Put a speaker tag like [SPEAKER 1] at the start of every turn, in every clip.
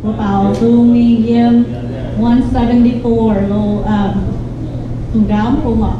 [SPEAKER 1] About Sumi Yim 174 lô ráo không ạ.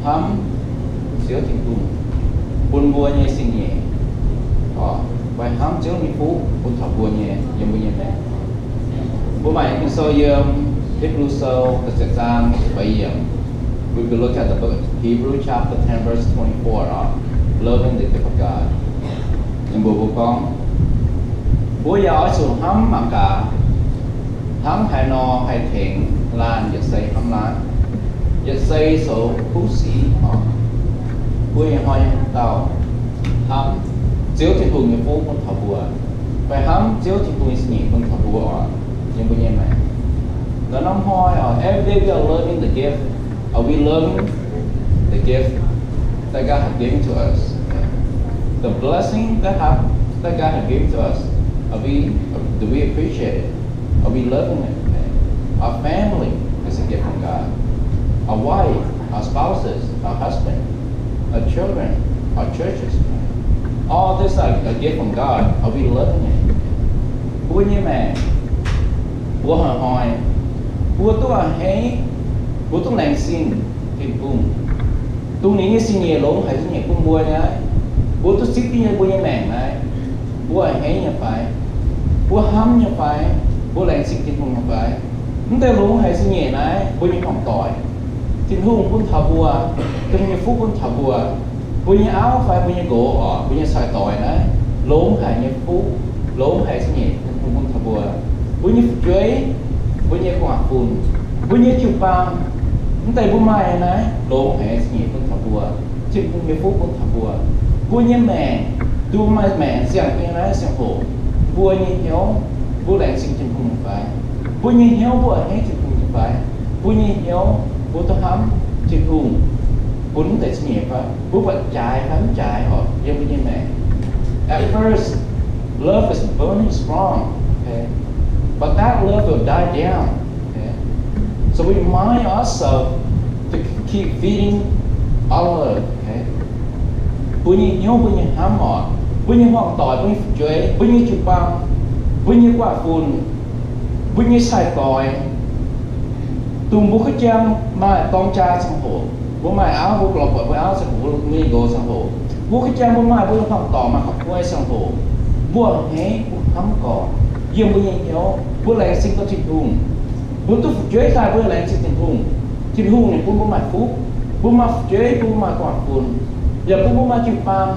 [SPEAKER 2] hám xíu thì cùng buồn bùa nhẹ sinh nhẹ và hám xíu thì phú buồn thọ bùa nhẹ giống như mẹ bố mày cũng soi Hebrew so the Satan by we will look at the book of Hebrew chapter 10 verse 24 loving the gift of God nhưng bố con bố giáo xuống hám mà cả hám hay no hay thèn lan giật xây hám lan giật xây số phú sĩ bố hỏi tao hám chiếu thì hùng như phú con thọ bùa và hám chiếu thì hùng như nhị con thọ bùa nhưng bố nhé mày the năm hỏi every day we are learning the gift. Are we learning the gift that God has given to us? The blessing that God has given to us. Do we appreciate it? Are we loving it? Our family is a gift from God. Our wife, our spouses, our husband, our children, our churches. All this are a gift from God. Are we loving it? Bố như mẹ, bố hỏi, bố tôi hay bố tôi làm xin thì cùng tôi nghĩ xin nhiều lỗ hay xin nhiều cùng bố nhá bố tôi xích như bố như mẹ này bố hay như phải bố hâm như phải bố làm xin thì cùng như phải chúng ta lỗ hay xin nhiều này bố như phòng tỏi thì hùng cũng thọ bùa tôi như phúc cũng thọ bùa như áo phải bố như gỗ bố như xài tỏi này lỗ hay như phúc lỗ hay xin nhiều cũng thọ bùa bố như chuối bố như quả phun bố như chụp băng chúng ta bố mai này lỗ hệ nhị con thọ bùa chứ cũng như phúc con thọ bùa bố như mẹ tu mai mẹ xem cái này xem khổ bố như hiếu bố lại sinh trên cùng phải bố như hiếu bố ở hết trên cùng phải bố như hiếu bố tôi hắm trên cùng bố chúng ta nhị phải bố vật trái hắm trái họ giống như mẹ at first love is burning strong okay? But that love will die down. So we remind ourselves to keep feeding our love. Okay? Bố như nhớ bố như hám họ, bố như hoàng tỏi, bố như chuối, bố như chụp băng, bố như quả phun, bố như xài tỏi. Tùm bố khích chăm mà con cha sang hồ, bố mai áo bố lọc bố áo sang hồ, bố mi gồ sang hồ. Bố khích chăm bố mai bố hoàng tỏi mà học quay sang hồ, bố hé bố hám cỏ, dương bố như nhớ bố lại sinh có thịt hùng. Bố tôi chế ra bố lại sinh thịt hùng này bố mãi phúc bố mà chế bố mà quả phun giờ bố mà chịu phàm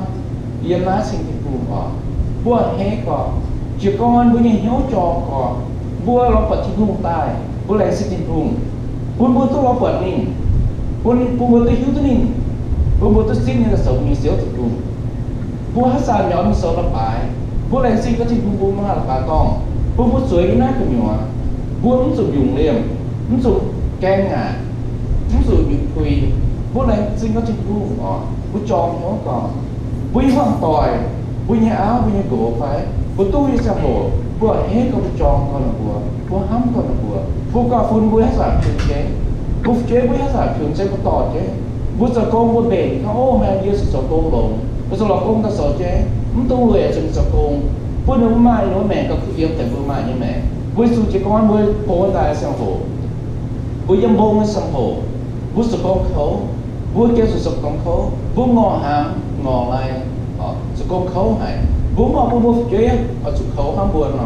[SPEAKER 2] giờ má sinh thịt hùng bố hé cỏ chỉ con bố như hiếu cho cỏ bố lo bật thịt hùng tài bố lại sinh thịt hùng bố tôi lo bật nín bố tôi hiếu tôi nín bố tôi sinh như là sống như xíu thịt hùng bố hát xa nhỏ như sâu là phải bố lại sinh có thịt hùng bố mà là bà con bố suối cái nát của nhỏ bố muốn dùng liềm muốn dùng kem ngà muốn dùng quỳ bố lại sinh có thịt hùng bố tròn nó còn bố như hoàng tỏi bố như áo bố như cổ phải bố tôi sang hồ bố hết con tròn con là bố hắm con là bố cà phun bố hết giảm trường chế bố chế bố hết giảm trường chế bố tỏ chế bố sợ con bố bền nó ô mẹ như sợ con lồng bố sợ con ta sợ chế muốn tu luyện chừng sợ con bố nếu mai nó mẹ có cứ yêu tại bố mai như mẹ bố su chỉ con bố bố tại sang hồ bố dâm bông sang hồ bố sợ con khấu bố kêu sợ con khấu bố ngò hàm ngò lại sợ con khấu hay bố mà bố chế ở chỗ khấu hàm buồn nó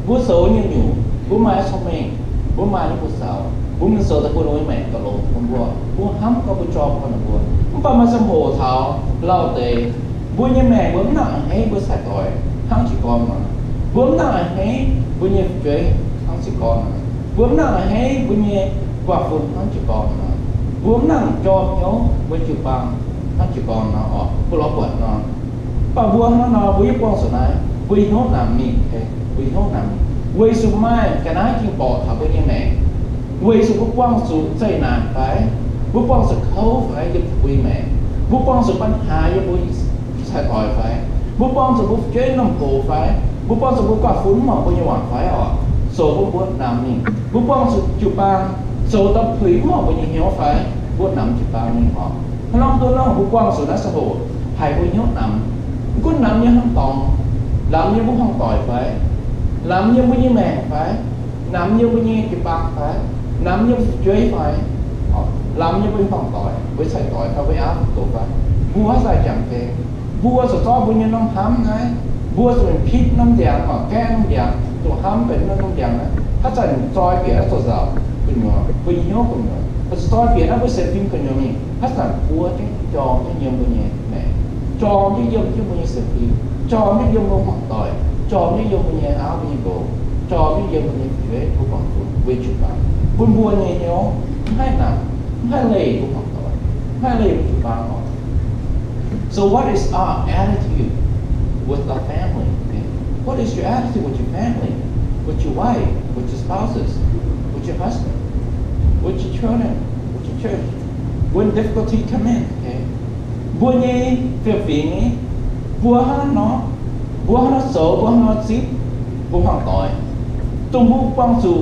[SPEAKER 2] bố sợ như nhủ bố mai xong mình bố mai như bố sao bố mình sợ tại bố nói mẹ cả lỗ con bố hắm có bố cho con là bố mà sang hồ thảo lao tề bố như mẹ bố nặng hay bố xài tỏi hắn chỉ con mà bố nặng hay bố như chế hắn chỉ con mà bố nặng hay bố như quả phun hắn chỉ con mà bố nặng cho nhau bố chịu bằng hắn chỉ con nó bố lo quật nó bà bố nó bố quan số này bố hốt làm mình bố hốt làm quay số mai cái này chỉ bỏ thảo bố như mẹ quay số bố quan số dây nàn phải bố quan số khâu phải giúp quỳ mẹ bố quan số bánh hà giúp bố xài tỏi phải bố quan số bố chế nông cổ phải bố quan số bố quả phun mà bố như hoàng phải số bố làm mình bố quan số chụp bằng số tập thủy mà bố như hiếu phải bố nằm chụp bằng mình long tôi nói bố quan số đã xã hội hay bố hiếu nằm cứ nằm như không toàn làm như bố không tỏi phải làm như bố như mẹ phải làm như bố như chụp bằng phải làm như chế phải làm như bên phòng tỏi với sài tỏi theo với áo tổ vậy búa sai chẳng thế búa sẽ cho búa như nó hám ngay búa sẽ pít năm đèn mà kẽ năm đènตัวห้ามเป็นน้ำแดงนะถ้าจะจอยเปลี่ยนตัวสาวเป็นหัวเป็นยี่ห้อเป็นหัวถ้าจอยเปลี่ยนแล้วเป็นเซฟฟิงเป็นยังไงถ้าสั่งปัวที่จอมที่เยี่ยมเป็นยังไงจอมที่เยี่ยมที่เป็นยังเซฟฟิงจอมที่เยี่ยมลงหักต่อยจอมที่เยี่ยมเป็นยังอ้าวเป็นยังโกจอมที่เยี่ยมเป็นยังเวทผู้บังคับเวชุบังบุญบัวยังเนาะให้หนักให้เลยผู้บังคับให้เลยผู้บังคับ so what is our attitude with our family what is your attitude with your family with your wife, with your spouses, with your husband, with your children, with your church. When difficulty come in, okay? Bua nhé, việc vì nhé, bua nó xấu, bua nó xít, bua hoàng tội. Tung bua quang dù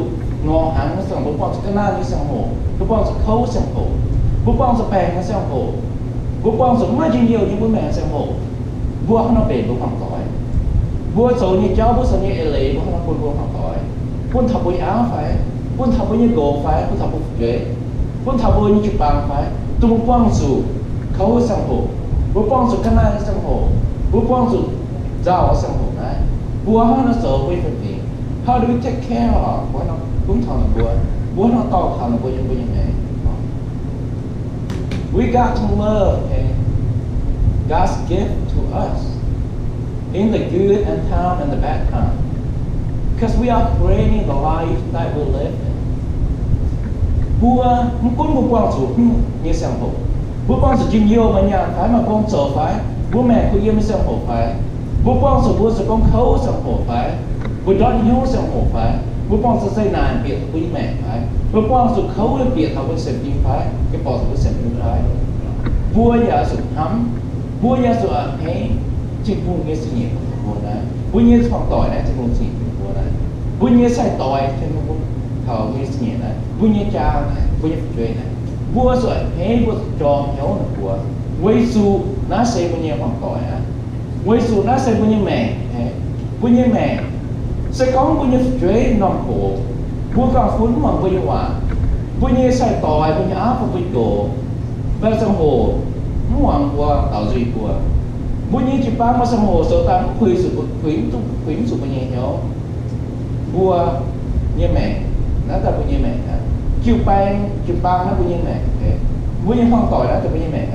[SPEAKER 2] ngò hẳn nó sang bua quang dù cái na đi sang hồ, bua quang dù khâu sang hồ, bua quang dù bèn nó sang hồ, bua quang dù mai chinh nhiều như bua mẹ sang hồ, bua nó bền bua hoàng tội. Bua số như cháu bua số như lệ bua nó buôn hoàng tội buôn thập bùi áo phải buôn thập bùi như gỗ phải buôn thập bùi ghế buôn thập bùi như chụp bằng phải tung quang dù khâu sang hồ bua quang dù cana sang hồ bua quang dù giàu sang hồ này bua nó số với phần gì how do we take care of bua nó cũng thằng bua nó to thằng bua như này we got to love God's gift to us in the good and time and the bad time. Because we are creating the life that we live in. Bua cũng một quan chủ như sang hồ. Bua quan chủ chinh yêu mà nhà phải mà con sợ phải. Bua mẹ của yêu mới sang hồ phải. Bua quan chủ bua sẽ con khấu sang hồ phải. Bua đón hiếu sang hồ phải. Bua quan chủ xây nàn biệt của mẹ phải. Bua quan chủ khấu lên biệt thảo với xem phim phải. Cái bỏ với xem phim phải. Bua nhà sự hắm. Bua nhà sự ẩm hế. Chỉ buồn nghe sự nghiệp của bố này buồn nghe phòng tỏi này chỉ buồn sự nghiệp của bố này buồn nghe sai tỏi trên nó buồn thở nghe sự nghiệp này buồn nghe cha này buồn nghe chuyện này bố rồi hết bố tròn nhau là bố quay su nó sẽ buồn nghe phòng tỏi à quay su nó sẽ buồn nghe mẹ buồn nghe mẹ sẽ có buồn nghe chuyện nằm cổ bố còn phun mà buồn nghe hòa buồn nghe sai tỏi buồn nghe áp buồn nghe cổ và sang hồ nó hoàng qua tạo duy của bố nhé chỉ ba mà sang hồ số tám khuyến sự bao nhiêu nhau bua như mẹ nó ta bao nhiêu mẹ chiều ba nó bao nhiêu mẹ bố như phong tỏi nó ta bao nhiêu mẹ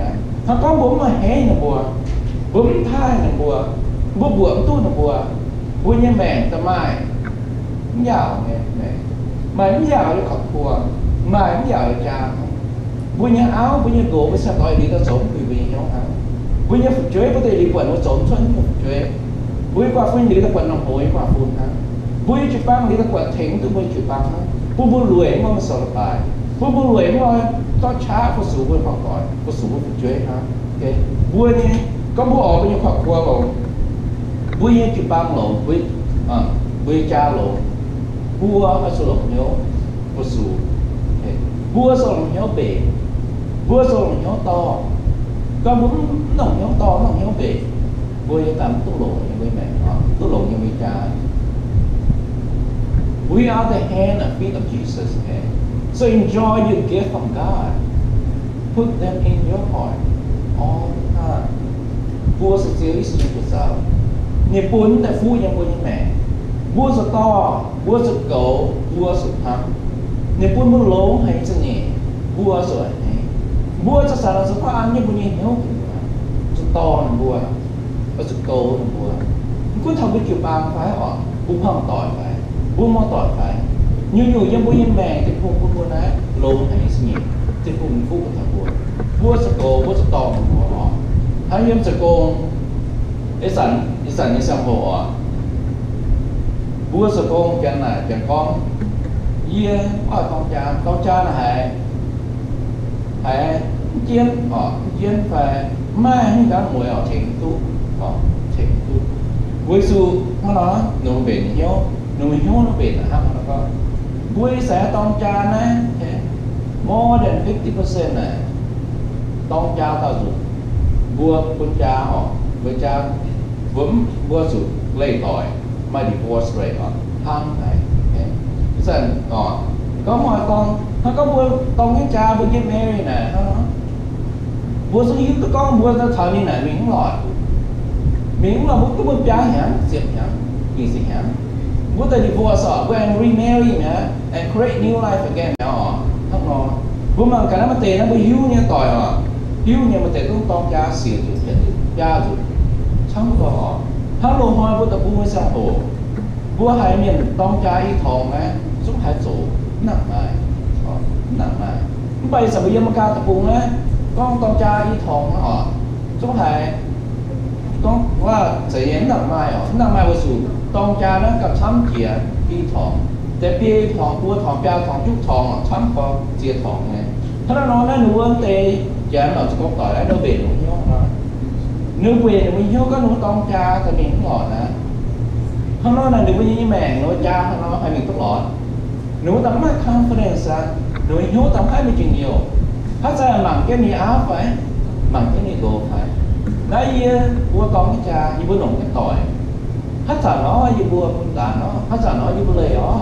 [SPEAKER 2] nó có bố mà hé là bố thai là bùa tu là bố như mẹ ta mai giàu mẹ mày cũng giàu cho khóc bùa mày cũng giàu cho cha bố như áo bố như gỗ với sao tỏi đi ta sống vì nhau hả bố nhớ phục chế bố tê đi quần nó trốn xuân phục chế bố qua phun đi ta quần nó hối qua phun ha bố chụp băng đi ta quần thỉnh từ bố chụp băng ha bố lùi mà sợ là bài bố lùi mà to chá bố sủ bố học gọi bố sủ bố phục chế ha ok bố nhé có bố ở bố nhớ học qua bảo bố nhớ chụp băng lộ bố cha lộ bố ở sủ lộ nhớ bố sủ bố sủ lộ nhớ bể bố sủ lộ nhớ to có muốn nồng nhóm to nồng nhóm bể vui tạm tu lộ như với mẹ tu lộ như với cha we are the hand and feet of Jesus so enjoy your gift from God put them in your heart all the time vua sẽ xử sự của sao niềm buồn tại phu như mẹ vua sẽ to vua sẽ cổ vua sẽ thắm niềm buồn muốn lố hay sẽ nhẹ vua sẽ bua cho sao là số ăn như bao nhiêu nhớ số to là bua và số cầu là bua cứ thằng cái kiểu bang phải họ cũng không tỏi phải bua mò tỏi phải như như bao nhiêu mẹ thì cùng bua này lô hay gì thì cùng phụ thằng bua số cầu bua số to là bua họ hay như số cầu cái sẵn như sang hồ họ bua số cầu cái này cái con ye ở con cha là hay chiến phải mai những cái mùi ở thành tu vui su nó nói nó bền nhau nó nó bền là hấp nó có vui sẽ tông cha này more than 50% này tông cha tao dùng vua con cha họ với cha vững vua su lấy tỏi mà divorce rate họ tham này dần có mọi con nó có bữa con cái cha bữa get married nè nó bữa số hiếu con bữa ta thợ như này miếng lọt miếng là bữa cái bữa cha hả diệt hả gì gì hả bữa ta divorce bữa anh remarry nè and create new life again nè không nó bữa mà cái nó mà tiền nó bữa hiếu nha tỏi hiếu nha mà tiền cũng con cha xỉa rồi cha rồi chẳng có hắn lô hoa bữa ta bữa mới sang hồ bữa hai miền con cha y thòng á giúp hai chỗ nặng mày bây giờ bây giờ mà cao tập bụng á con trai y thòng họ giúp hai conว่าจะเห็นหนักไม้ว่าสูต้องจานั้นกับช้ำเจียที่ทองแต่เปียทองตัวทองเปียทองจุกทองช้ำพอเจียทองไงถ้าเรานอนนั้นหนูเอิ้นเตยแย่เราจะก็ต่อยแล้วเราเบ็ดหนูย่อมาหนูเบ็ดหนูย่อก็หนูต้องจาแต่มีหลอดนะข้างนอกนั้นหนูไม่ยิ่งแม่งหนูจาข้างนอกให้มีตลอดหนูต้องมา confidence หนูย่อต้องให้มีจริงเดียวถ้าจะหมั่นแค่มีอาร์ไปหมั่นแค่มีโกไปnãy bua con cái cha như bua nồng cái tỏi hát giả nó như bua con đàn nó hát giả nó như bua lầy đó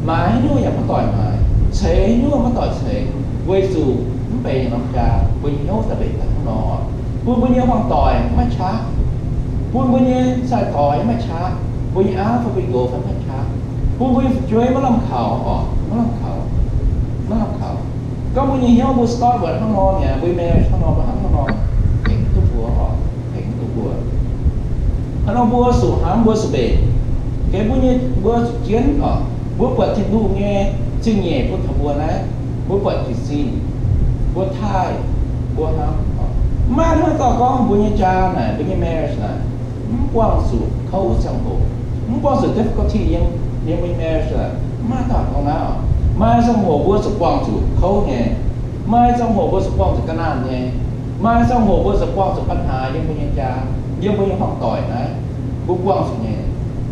[SPEAKER 2] mà ấy nuôi nhà nó tỏi mà chế nuôi nó tỏi chế quay dù nó về nó cha quay nhốt là về cả nó bua nhiêu hoàng tỏi mất chá bua nhiêu xài tỏi mất chá bua nhiêu áo phải bị gỗ phải mất chá bua chuối nó làm khảo có bua nhiêu bua start với nó ngon nhà bua mè nó ngon và nó ngon nó bua sủ hám bua sủ bể cái bua như bua chiến ở bua quật thì đu nghe chữ nhẹ bua thằng bua này bua quật thì xin bua thai bua hám mà nó có bua như cha này bua như marriage này quang sủ khâu sang bộ quang sủ difficulty nhưng bua marriage là mà thằng con nào mà sang hồ bua sủ quang sủ khâu nhẹ mà sang hồ bua sủ quang sủ cái nào nhẹ mà sang hồ bua sủ quang sủปัญหาnhưng bua như chaยังไม่ยังห้องต่อยนะบุกว่างสุดเนี่ย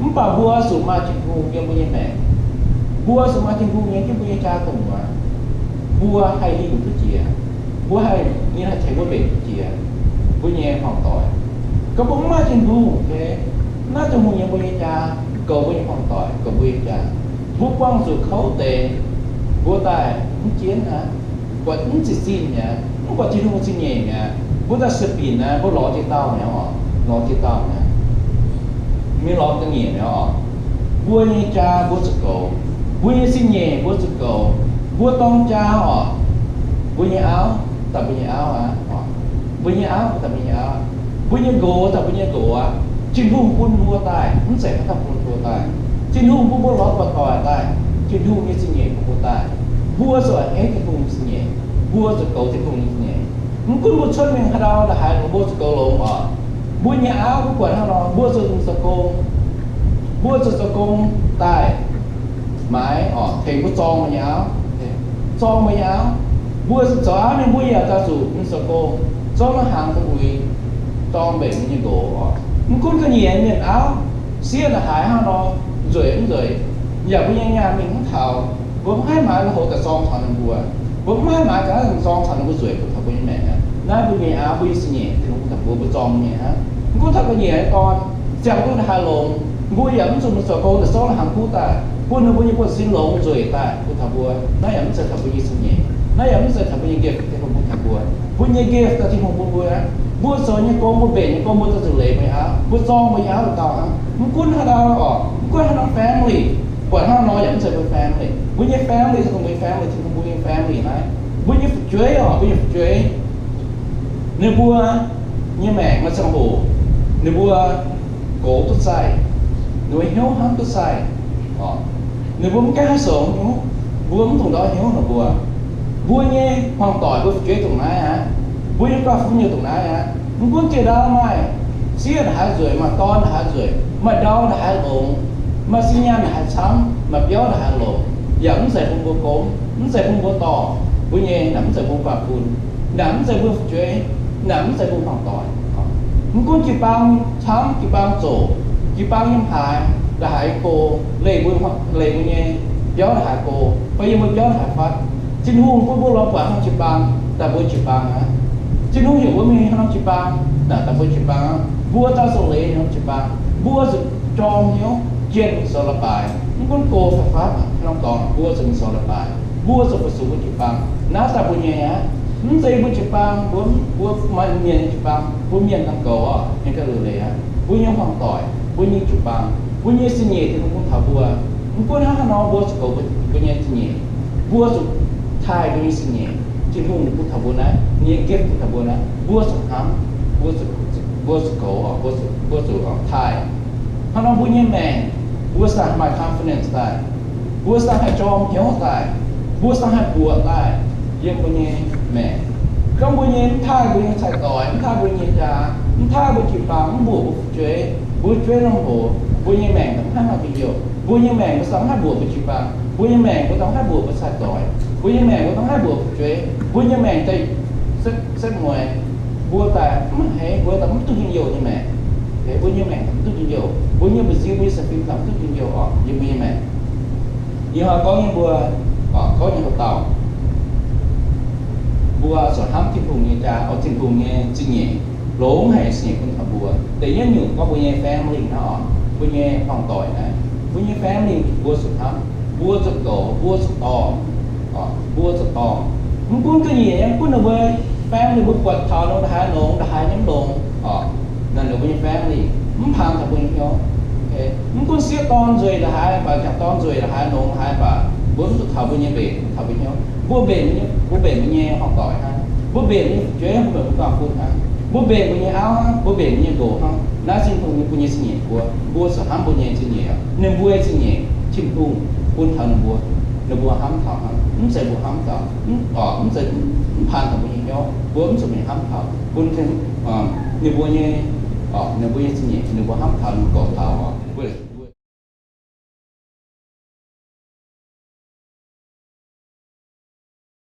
[SPEAKER 2] มันป่าบัวสุมาจิกูยังไม่ยังแม่บัวสุมาจิกูยังที่บุญจ้าตรงว่าบัวให้ลิงทุเจียบัวให้นี่นะใช้บัวเบ็ดทุเจียบุญยังห้องต่อยก็บุญมาจิกูโอเคน่าจะมุงยังบุญจ้าก็บุญห้องต่อยก็บุญจ้าบุกว่างสุดเขาเตะบัวตายมันเจียนนะกว่ามันจะสิ้นเนี่ยมันกว่าที่นู่นสิ้นเนี่ยบัวตาสปีนนะบัวหล่อที่เต้าเนี่ยอ๋อnó chỉ tao nè mi lo cái gì nữa bua như cha bua sực cầu bua như xin nhẹ bua sực cầu bua tông cha họ bua như áo tập bua như áo à bua như áo tập bua như áo bua như gỗ tập bua như gỗ à trên hung bua bua tai nó sẽ có thằng bua tai trên hung bua lót bua còi tai trên hung như xin nhẹ bua tai bua rồi ấy cái hung xin nhẹ bua sực cầu trên hung xin nhẹมันคุณบุญชนเมืองเราได้หายของบัวสกลงอ่ะบัวเนี่ยอ้าวบัวกวดเราบัวสกงบัวสกงตายไม้อ๋อเข่งบัวจองมาเนี่ยอ้าวจองมาเนี่ยอ้าวบัวสาวเนี่ยบัวอยากจะสูบมันสกงจองมาหางตะบุยจองเบ่งมันยังโกอ๋อมันคุณก็เหยียดเนี่ยอ้าวเสียละหายห้าเรารวยมันรวยอยากไปยังงานมันทั้งเท่าบัวให้หมายเราโหแต่ซองถอนบัวบัวให้หมายการซองถอนบัวรวยบัวทำบัวยังไงนะน่าบัวเนี่ยอ้าวบัวสิ่งเนี่ยถึงแต่บัวจองเนี่ยฮะกูทำcái gì ấy con chẳng có hai lồng vui ấm dùng một số câu là số là hàng cú ta quân nó vui như quân xin lồng rồi taกูทำบัวน้าấm sẽทำvuiสิ่งนี้น้าấm sẽทำvui giftที่ผมทำบัวvui như giftแต่ที่ผมบัวนะบัวสวยnhư conบัวเบ็ดnhư conบัวจะสุเล่ไหมฮะบัวซองไม่ยาวหรือเปล่าฮะมันกุ้นให้เราออกกุ้นให้เรา family กว่าถ้าน้อยấm sẽเป็น family vui như family thì khôngเป็น family thì không vui như family này vui như phục chế à vui như phục chế nếuบัวnhư mẹ mà sang hồ nếu bua cổ tốt sai nếu hiếu hắn tốt sai nếu bua cái hai sổ nhú bua muốn thùng đó hiếu là bua nghe hoàn tỏi bua chế thùng này hả bua như qua phun nhiều thùng này hả muốn cuốn chơi đó mai xí là hại rồi mà con là hại rồi mà đau là hại lộn mà xí nhan là hại trắng mà béo là hại lộn giờ cũng sẽ không bua cốm cũng sẽ không bua to bua nghe nắm sẽ bua qua phun nắm sẽ bua chế nắm sẽ bua hoàn tỏiมันก็จีบังช้ำจีบังโจจีบังยังหายแต่หายโกเลยบุญเนี่ยย้อนหายโกไปยังมันย้อนหายฟัดจินหูพวกเรากว่าห้องจีบังแต่บุญจีบังฮะจินหูอยู่ว่ามีห้องจีบังแต่บุญจีบังบัวตาโซเลห้องจีบังบัวสุดจอมเนี้ยเจียนโซลาบาย con cô phải pháp long tòng bua sừng sò là bài bua sập sụp của chụp băng ná ta bua nhẹ dây bua chụp băng bua mai miền chụp băng bua miền thằng cầu à những cái lừa lẻ bua những hoàng tỏi bua những chụp băng bua những sinh nhẹ thì không thảo bua con hát nó bua sập cầu bua những sinh nhẹ bua sập thai bua những sinh nhẹ chỉ hùng cũng thảo bua này những ghép cũng thảo bua này bua sập hám bua sập cầu bua sập thai hắn nó bua những mèn bua sang my confidence tai bua sang hai chom hiếu tai bua sang hai bua taiยังบนเย่แม่ก็บนเย่ท่าบนเย่ใส่ต่อยท่าบนเย่จ่าท่าบนจีบางบัวช่วยน้องบัวบนเย่แม่ต้องให้มาประโยชน์บนเย่แม่ก็ต้องให้บัวบนจีบางบนเย่แม่ก็ต้องให้บัวบนใส่ต่อยบนเย่แม่ก็ต้องให้บัวช่วยบนเย่แม่ใจสักหน่วยบัวแต่ไม่ให้บัวแต่ไม่ต้องยิงโยนี่แม่เฮ้ยบนเย่แม่ต้องยิงโยบนเย่เป็นสิ่งที่สำคัญต้องยิงโยอ๋อยังไม่แม่ยี่ห้อcó nhữngบัวcó những hộp tàu bùa sở hám thiên phùng như cha ở thiên phùng nghe chi nhẹ lỗ hay xịt con thằng bùa để nhớ nhung có bùa nghe family nó bùa nghe phòng tội này bùa nghe family bùa sở hám bùa sở cổ bùa sở to muốn cuốn cái gì em cuốn ở bên family bùa quật thọ nó đã hai nhóm đồn nên là bùa nghe family muốn tham thằng bùa nhau muốn cuốn xía con rồi là hai bà chặt con rồi là hai nông hai bà bốn thảo bùa nghe về thảo với nhau bố bể mình nghe học tỏi ha bố bể mình chế bố bể mình còn phun ha bố bể mình nghe áo ha bố bể mình nghe đồ ha ná xin phun như xin nhẹ của bố sợ hám bố nghe xin nhẹ nên bố ấy xin nhẹ chim phun thần bố là bố hám thảo ha không sẽ bố hám thảo không sẽ phan thảo bố nghe nhau bố không sẽ mình hám thảo phun thêm nếu bố nghe xin nhẹ nếu bố hám thảo cổ thảo